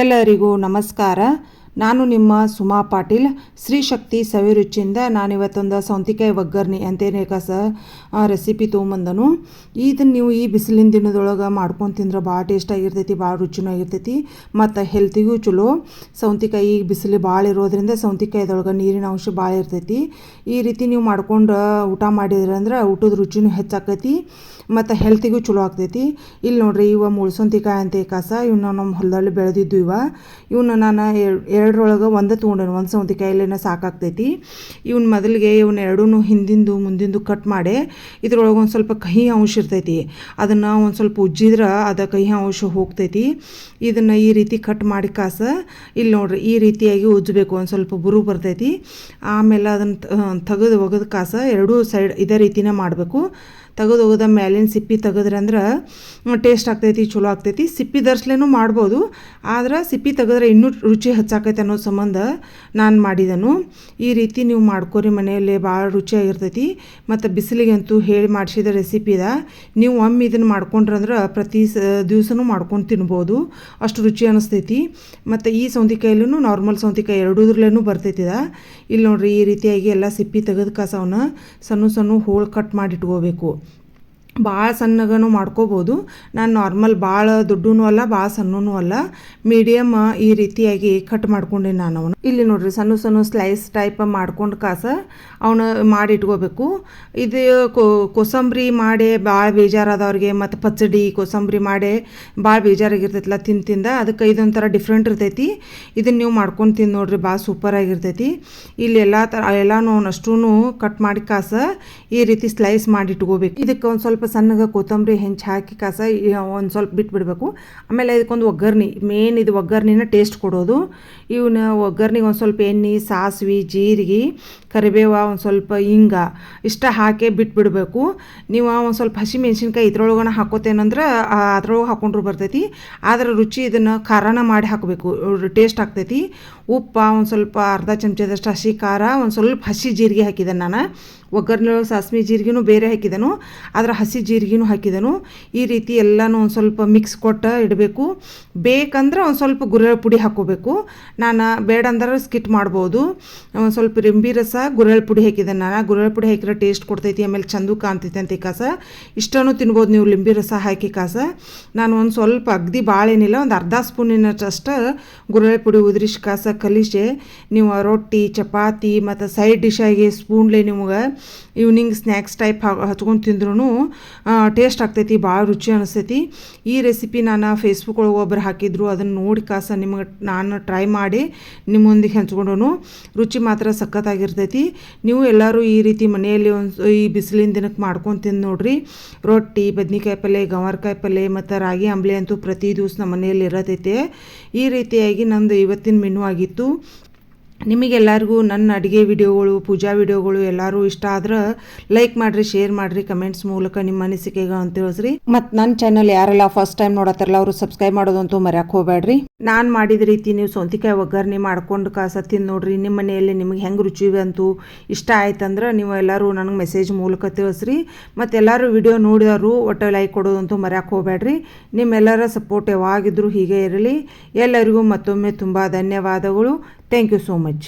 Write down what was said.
ಎಲ್ಲರಿಗೂ ನಮಸ್ಕಾರ. ನಾನು ನಿಮ್ಮ ಸುಮಾ ಪಾಟೀಲ್. ಶ್ರೀ ಶಕ್ತಿ ಸವಿರುಚಿಯಿಂದ ನಾನಿವತ್ತೊಂದು ಸೌಂತಿಕಾಯಿ ಒಗ್ಗರ್ಣೆ ಅಂತೇನೆ ರೆಸಿಪಿ ತೊಗೊಂಬಂದನು. ಇದನ್ನು ನೀವು ಈ ಬಿಸಿಲಿನ ದಿನದೊಳಗೆ ಮಾಡ್ಕೊಂಡು ತಿಂದ್ರೆ ಭಾಳ ಟೇಸ್ಟಾಗಿರ್ತೈತಿ, ಭಾಳ ರುಚಿನೂ ಆಗಿರ್ತೈತಿ ಮತ್ತು ಹೆಲ್ತಿಗೂ ಚಲೋ. ಸೌಂತಿಕಾಯಿ ಬಿಸಿಲು ಭಾಳ ಇರೋದ್ರಿಂದ ಸೌಂತಿಕಾಯಿದೊಳಗೆ ನೀರಿನ ಅಂಶ ಭಾಳ ಇರ್ತೈತಿ. ಈ ರೀತಿ ನೀವು ಮಾಡ್ಕೊಂಡು ಊಟ ಮಾಡಿದ್ರೆ ಅಂದ್ರೆ ಊಟದ ರುಚಿನೂ ಹೆಚ್ಚಾಕೈತಿ ಮತ್ತು ಹೆಲ್ತಿಗೂ ಚಲೋ ಆಗ್ತೈತಿ. ಇಲ್ಲಿ ನೋಡ್ರಿ, ಇವ ಮುಳ್ಸೌಂತಿಕಾಯಿ ಅಂತ ಇವನ್ನ ನಮ್ಮ ಹೊಲದಲ್ಲಿ ಬೆಳೆದಿದ್ದು. ಇವನ್ನ ನಾನು ಎರಡರೊಳಗೆ ಒಂದು ತೊಗೊಂಡೇನು. ಒಂದು ಸೌಂತಿಕಾಯಿಲೇನ ಸಾಕಾಗ್ತೈತಿ. ಇವನ್ನ ಮೊದಲಿಗೆ ಎರಡೂ ಹಿಂದಿಂದು ಮುಂದಿಂದು ಕಟ್ ಮಾಡಿ ಇದ್ರೊಳಗೆ ಒಂದು ಸ್ವಲ್ಪ ಕಹಿ ಅಂಶ ಇರ್ತೈತಿ. ಅದನ್ನು ಒಂದು ಸ್ವಲ್ಪ ಉಜ್ಜಿದ್ರೆ ಅದು ಕಹಿ ಅಂಶ ಹೋಗ್ತೈತಿ. ಇದನ್ನು ಈ ರೀತಿ ಕಟ್ ಮಾಡಿ ಇಲ್ಲಿ ನೋಡ್ರಿ, ಈ ರೀತಿಯಾಗಿ ಉಜ್ಜಬೇಕು. ಒಂದು ಸ್ವಲ್ಪ ಬುರು ಬರ್ತೈತಿ. ಆಮೇಲೆ ಅದನ್ನು ಒಗೆದು ಎರಡೂ ಸೈಡ್ ಇದೇ ರೀತಿನೇ ಮಾಡಬೇಕು. ಒಗೆದ ಮ್ಯಾಲಿನ ಸಿಪ್ಪಿ ತೆಗೆದ್ರೆ ಅಂದ್ರೆ ಟೇಸ್ಟ್ ಆಗ್ತೈತಿ, ಚಲೋ ಆಗ್ತೈತಿ. ಸಿಪ್ಪಿ ಧರಿಸ್ಲೇನೂ ಮಾಡ್ಬೋದು, ಆದ್ರೆ ಸಿಪ್ಪಿ ತೆಗೆದ್ರೆ ಇನ್ನೂ ರುಚಿ ಹೆಚ್ಚಾಕೈತೆ ಅನ್ನೋ ಸಂಬಂಧ ನಾನು ಮಾಡಿದನು. ಈ ರೀತಿ ನೀವು ಮಾಡ್ಕೊರಿ, ಮನೆಯಲ್ಲೇ ಭಾಳ ರುಚಿಯಾಗಿರ್ತೈತಿ. ಮತ್ತು ಬಿಸಿಲಿಗಂತೂ ಹೇಳಿ ಮಾಡಿಸಿದ ರೆಸಿಪಿದ. ನೀವು ಒಮ್ಮೆ ಇದನ್ನು ಮಾಡ್ಕೊಂಡ್ರಂದ್ರೆ ಪ್ರತಿ ದಿವಸನೂ ಮಾಡ್ಕೊಂಡು ತಿನ್ಬೋದು, ಅಷ್ಟು ರುಚಿ ಅನ್ನಿಸ್ತೈತಿ. ಮತ್ತು ಈ ಸೌಂತಿಕಾಯಲ್ಲೂ ನಾರ್ಮಲ್ ಸೌಂತಿಕಾಯಿ ಎರಡೂದ್ರಲ್ಲೂ ಬರ್ತೈತಿದ. ಇಲ್ಲಿ ನೋಡ್ರಿ, ಈ ರೀತಿಯಾಗಿ ಎಲ್ಲ ಸಿಪ್ಪಿ ತೆಗೆದು ಅವನ್ನ ಸಣ್ಣ ಸಣ್ಣ ಹೋಳು ಕಟ್ ಮಾಡಿ ಇಟ್ಕೋಬೇಕು. ಭಾಳ ಸಣ್ಣಗೂ ಮಾಡ್ಕೋಬೋದು. ನಾನು ನಾರ್ಮಲ್ ಭಾಳ ದೊಡ್ಡೂ ಅಲ್ಲ, ಭಾಳ ಸಣ್ಣನೂ ಅಲ್ಲ, ಮೀಡಿಯಮ್ ಈ ರೀತಿಯಾಗಿ ಕಟ್ ಮಾಡ್ಕೊಂಡೆ ನಾನು ಅವನು. ಇಲ್ಲಿ ನೋಡ್ರಿ, ಸಣ್ಣ ಸಣ್ಣ ಸ್ಲೈಸ್ ಟೈಪ್ ಮಾಡ್ಕೊಂಡು ಅವನು ಮಾಡಿ ಇಟ್ಕೋಬೇಕು. ಇದು ಕೋಸಂಬರಿ ಮಾಡಿ ಭಾಳ ಬೇಜಾರಾದವ್ರಿಗೆ ಮತ್ತು ಪಚ್ಚಡಿ ಕೋಸಂಬರಿ ಮಾಡಿ ಭಾಳ ಬೇಜಾರಾಗಿರ್ತೈತಿಲ್ಲ ತಿಂದ, ಅದಕ್ಕೆ ಇದೊಂಥರ ಡಿಫ್ರೆಂಟ್ ಇರ್ತೈತಿ. ಇದನ್ನು ನೀವು ಮಾಡ್ಕೊಂಡು ತಿಂದು ನೋಡ್ರಿ, ಭಾಳ ಸೂಪರಾಗಿರ್ತೈತಿ. ಇಲ್ಲಿ ಎಲ್ಲನೂ ಅಷ್ಟೂ ಕಟ್ ಮಾಡಿ ಈ ರೀತಿ ಸ್ಲೈಸ್ ಮಾಡಿ ಇಟ್ಕೋಬೇಕು. ಇದಕ್ಕೆ ಒಂದು ಸ್ವಲ್ಪ ಸಣ್ಣಗೆ ಕೊತ್ತಂಬರಿ ಹೆಂಚು ಹಾಕಿ ಒಂದು ಸ್ವಲ್ಪ ಬಿಟ್ಬಿಡಬೇಕು. ಆಮೇಲೆ ಇದಕ್ಕೊಂದು ಒಗ್ಗರ್ಣೆ, ಮೇನ್ ಇದು ಒಗ್ಗರ್ಣಿನ ಟೇಸ್ಟ್ ಕೊಡೋದು. ಇವನ್ನ ಒಗ್ಗರ್ಣಿಗೆ ಒಂದು ಸ್ವಲ್ಪ ಎಣ್ಣೆ, ಸಾಸಿವೆ, ಜೀರಿಗೆ, ಕರಿಬೇವು, ಒಂದು ಸ್ವಲ್ಪ ಹಿಂಗ ಇಷ್ಟ ಹಾಕಿ ಬಿಟ್ಬಿಡಬೇಕು. ನೀವು ಒಂದು ಸ್ವಲ್ಪ ಹಸಿ ಮೆಣಸಿನ್ಕಾಯಿ ಇದ್ರೊಳಗನ ಹಾಕೋತೇನಂದ್ರೆ ಅದ್ರೊಳಗೆ ಹಾಕೊಂಡ್ರು ಬರ್ತೈತಿ. ಆದ್ರೆ ರುಚಿ ಇದನ್ನು ಖಾರನ ಮಾಡಿ ಹಾಕಬೇಕು, ಟೇಸ್ಟ್ ಆಗ್ತೈತಿ. ಉಪ್ಪು ಒಂದು ಸ್ವಲ್ಪ ಅರ್ಧ ಚಮಚದಷ್ಟು ಹಸಿ ಖಾರ, ಒಂದು ಸ್ವಲ್ಪ ಹಸಿ ಜೀರಿಗೆ ಹಾಕಿದೆ ನಾನು. ಒಗ್ಗರ್ಣೆಯೊಳಗೆ ಸಾಸಿವೆ ಜೀರಿಗೆನೂ ಬೇರೆ ಹಾಕಿದನು, ಆದರೆ ಹಸಿ ಜೀರಿಗೆನೂ ಹಾಕಿದನು. ಈ ರೀತಿ ಎಲ್ಲನೂ ಒಂದು ಸ್ವಲ್ಪ ಮಿಕ್ಸ್ ಕೊಟ್ಟು ಇಡಬೇಕು. ಬೇಕಂದ್ರೆ ಒಂದು ಸ್ವಲ್ಪ ಗುರೆಳ್ಳು ಪುಡಿ ಹಾಕ್ಕೋಬೇಕು. ನಾನು ಬೇಡ ಅಂದ್ರೆ ಸ್ಕಿಟ್ ಮಾಡ್ಬೋದು. ಒಂದು ಸ್ವಲ್ಪ ಲಿಂಬೆ ರಸ, ಗುರೆಳ್ಳು ಪುಡಿ ಹಾಕಿದೆ ನಾನು. ಗುರೆಳ್ಳು ಪುಡಿ ಹಾಕಿದ್ರೆ ಟೇಸ್ಟ್ ಕೊಡ್ತೈತಿ, ಆಮೇಲೆ ಚಂದ ಕಾಣ್ತೈತಿ ಅಂತ ಇಷ್ಟನೂ ತಿನ್ಬೋದು ನೀವು ಲಿಂಬೆ ರಸ ಹಾಕಿ ನಾನು ಒಂದು ಸ್ವಲ್ಪ ಅಗದಿ ಭಾಳ ಏನಿಲ್ಲ, ಒಂದು ಅರ್ಧ ಸ್ಪೂನಿನಷ್ಟು ಗುರೆಳ್ಳು ಪುಡಿ ಉದುರಿಸಿ ಕಲಿಸಿ ನೀವು ರೊಟ್ಟಿ, ಚಪಾತಿ ಮತ್ತು ಸೈಡ್ ಡಿಶ್ ಆಗಿ ಸ್ಪೂನ್ಲೆ ನಿಮ್ಗೆ ಈವ್ನಿಂಗ್ ಸ್ನ್ಯಾಕ್ಸ್ ಟೈಪ್ ಹಚ್ಕೊಂಡು ತಿಂದ್ರೂ ಟೇಸ್ಟ್ ಆಗ್ತೈತಿ, ಭಾಳ ರುಚಿ ಅನಿಸ್ತೈತಿ. ಈ ರೆಸಿಪಿ ನಾನು ಫೇಸ್ಬುಕ್ ಒಳಗೆ ಒಬ್ಬರು ಹಾಕಿದ್ರು, ಅದನ್ನು ನೋಡಿ ನಿಮಗೆ ನಾನು ಟ್ರೈ ಮಾಡಿ ನಿಮ್ಮೊಂದಿಗೆ ಹಂಚ್ಕೊಂಡನು. ರುಚಿ ಮಾತ್ರ ಸಖತ್ತಾಗಿರ್ತೈತಿ. ನೀವು ಎಲ್ಲರೂ ಈ ರೀತಿ ಮನೆಯಲ್ಲಿ ಈ ಬಿಸಿಲಿನ ದಿನಕ್ಕೆ ಮಾಡ್ಕೊಂಡು ತಿಂದು ನೋಡ್ರಿ. ರೊಟ್ಟಿ, ಬದ್ನಿಕಾಯಿ ಪಲ್ಯ, ಗವಾರಕಾಯಿ ಪಲ್ಯ ಮತ್ತು ರಾಗಿ ಅಂಬ್ಲಿ ಅಂತೂ ಪ್ರತಿ ದಿವಸ ನಮ್ಮ ಮನೆಯಲ್ಲಿ ಇರತೈತೆ. ಈ ರೀತಿಯಾಗಿ ನಂದು ಇವತ್ತಿನ ಮೆನು ಆಗಿತ್ತು. ನಿಮಗೆಲ್ಲರಿಗೂ ನನ್ನ ಅಡುಗೆ ವಿಡಿಯೋಗಳು, ಪೂಜಾ ವಿಡಿಯೋಗಳು ಎಲ್ಲರೂ ಇಷ್ಟ ಆದ್ರೆ ಲೈಕ್ ಮಾಡಿರಿ, ಶೇರ್ ಮಾಡಿರಿ, ಕಮೆಂಟ್ಸ್ ಮೂಲಕ ನಿಮ್ಮ ಅನಿಸಿಕೆಗಳನ್ನು ತಿಳಿಸ್ರಿ. ಮತ್ತು ನನ್ನ ಚಾನಲ್ ಯಾರೆಲ್ಲ ಫಸ್ಟ್ ಟೈಮ್ ನೋಡತ್ತಾರಲ್ಲ ಅವರು ಸಬ್ಸ್ಕ್ರೈಬ್ ಮಾಡೋದಂತೂ ಮರ್ಯಾಕೆ ಹೋಗಬೇಡ್ರಿ. ನಾನು ಮಾಡಿದ ರೀತಿ ನೀವು ಸೌಂತಿಕಾಯಿ ಒಗ್ಗರ್ಣೆ ಮಾಡ್ಕೊಂಡು ತಿಂದು ನೋಡ್ರಿ. ನಿಮ್ಮ ಮನೆಯಲ್ಲಿ ನಿಮಗೆ ಹೆಂಗೆ ರುಚಿ ಅಂತೂ ಇಷ್ಟ ಆಯ್ತಂದ್ರೆ ನೀವು ಎಲ್ಲರೂ ನನಗೆ ಮೆಸೇಜ್ ಮೂಲಕ ತಿಳಿಸ್ರಿ. ಮತ್ತು ಎಲ್ಲರೂ ವಿಡಿಯೋ ನೋಡಿದವರು ಒಟ್ಟು ಲೈಕ್ ಕೊಡೋದಂತೂ ಮರ್ಯಾಕೆ ಹೋಗಬೇಡ್ರಿ. ನಿಮ್ಮೆಲ್ಲರ ಸಪೋರ್ಟ್ ಯಾವಾಗಿದ್ರೂ ಹೀಗೆ ಇರಲಿ. ಎಲ್ಲರಿಗೂ ಮತ್ತೊಮ್ಮೆ ತುಂಬ ಧನ್ಯವಾದಗಳು. Thank you so much.